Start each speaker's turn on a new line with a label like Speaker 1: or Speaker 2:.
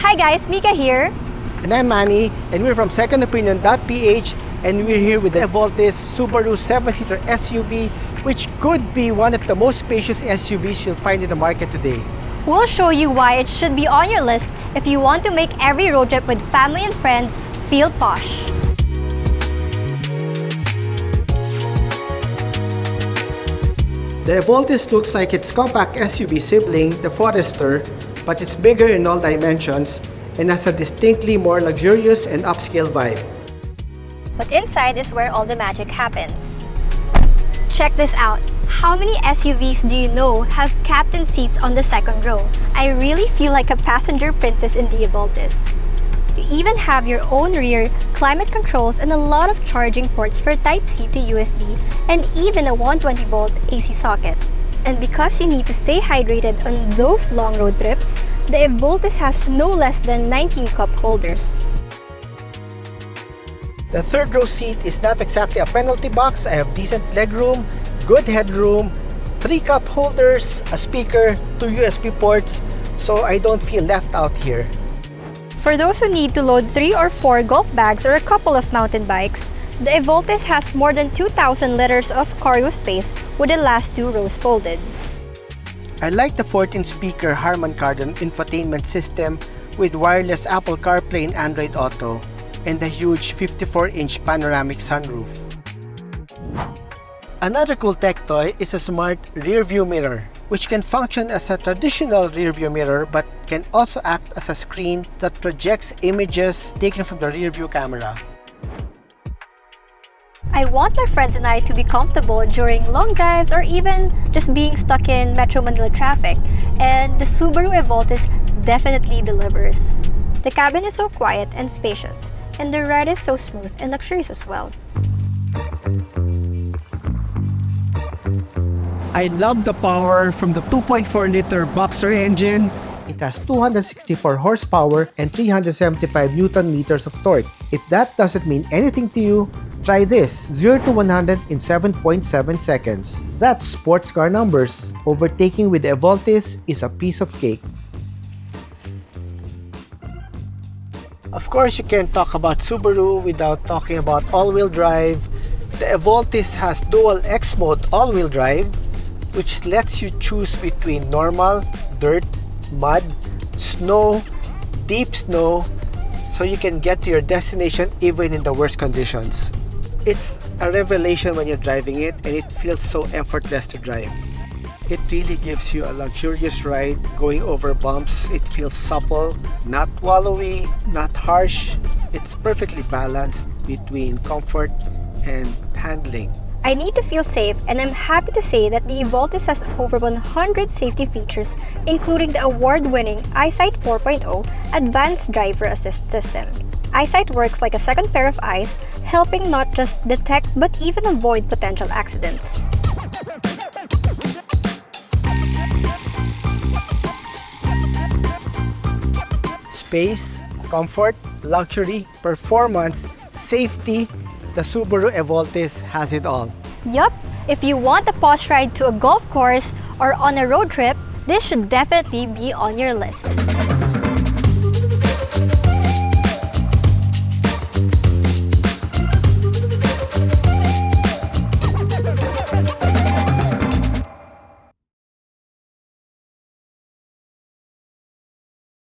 Speaker 1: Hi guys, Mika here.
Speaker 2: And I'm Manny, and we're from secondopinion.ph, and we're here with the Evoltis Subaru 7-seater SUV, which could be one of the most spacious SUVs you'll find in the market today.
Speaker 1: We'll show you why it should be on your list if you want to make every road trip with family and friends feel posh.
Speaker 2: The Evoltis looks like its compact SUV sibling, the Forester, but it's bigger in all dimensions and has a distinctly more luxurious and upscale vibe.
Speaker 1: But inside is where all the magic happens. Check this out. How many SUVs do you know have captain seats on the second row? I really feel like a passenger princess in the Evoltis. You even have your own rear climate controls and a lot of charging ports for Type-C to USB and even a 120-volt AC socket. And because you need to stay hydrated on those long road trips, the Evoltis has no less than 19 cup holders.
Speaker 2: The third row seat is not exactly a penalty box. I have decent legroom, good headroom, 3 cup holders, a speaker, 2 USB ports, so I don't feel left out here.
Speaker 1: For those who need to load 3 or 4 golf bags or a couple of mountain bikes, the Evoltis has more than 2,000 liters of cargo space with the last 2 rows folded.
Speaker 2: I like the 14-speaker Harman Kardon infotainment system with wireless Apple CarPlay and Android Auto, and the huge 54-inch panoramic sunroof. Another cool tech toy is a smart rear view mirror, which can function as a traditional rear view mirror but can also act as a screen that projects images taken from the rear view camera.
Speaker 1: I want my friends and I to be comfortable during long drives or even just being stuck in Metro Manila traffic, and the Subaru Evoltis definitely delivers. The cabin is so quiet and spacious, and the ride is so smooth and luxurious as well.
Speaker 2: I love the power from the 2.4-liter Boxer engine. It has 264 horsepower and 375 Newton meters of torque. If that doesn't mean anything to you, try this: 0 to 100 in 7.7 seconds. That's sports car numbers. Overtaking with the Evoltis is a piece of cake. Of course, you can't talk about Subaru without talking about all-wheel drive. The Evoltis has dual X-mode all-wheel drive, which lets you choose between normal, dirt, mud, snow, deep snow, so you can get to your destination even in the worst conditions. It's a revelation when you're driving it, and it feels so effortless to drive. It really gives you a luxurious ride going over bumps. It feels supple, not wallowy, not harsh. It's perfectly balanced between comfort and handling.
Speaker 1: I need to feel safe, and I'm happy to say that the Evoltis has over 100 safety features, including the award-winning EyeSight 4.0 Advanced Driver Assist System. EyeSight works like a second pair of eyes, helping not just detect but even avoid potential accidents.
Speaker 2: Space, comfort, luxury, performance, safety, the Subaru Evoltis has it all.
Speaker 1: Yup, if you want a posh ride to a golf course or on a road trip, this should definitely be on your list.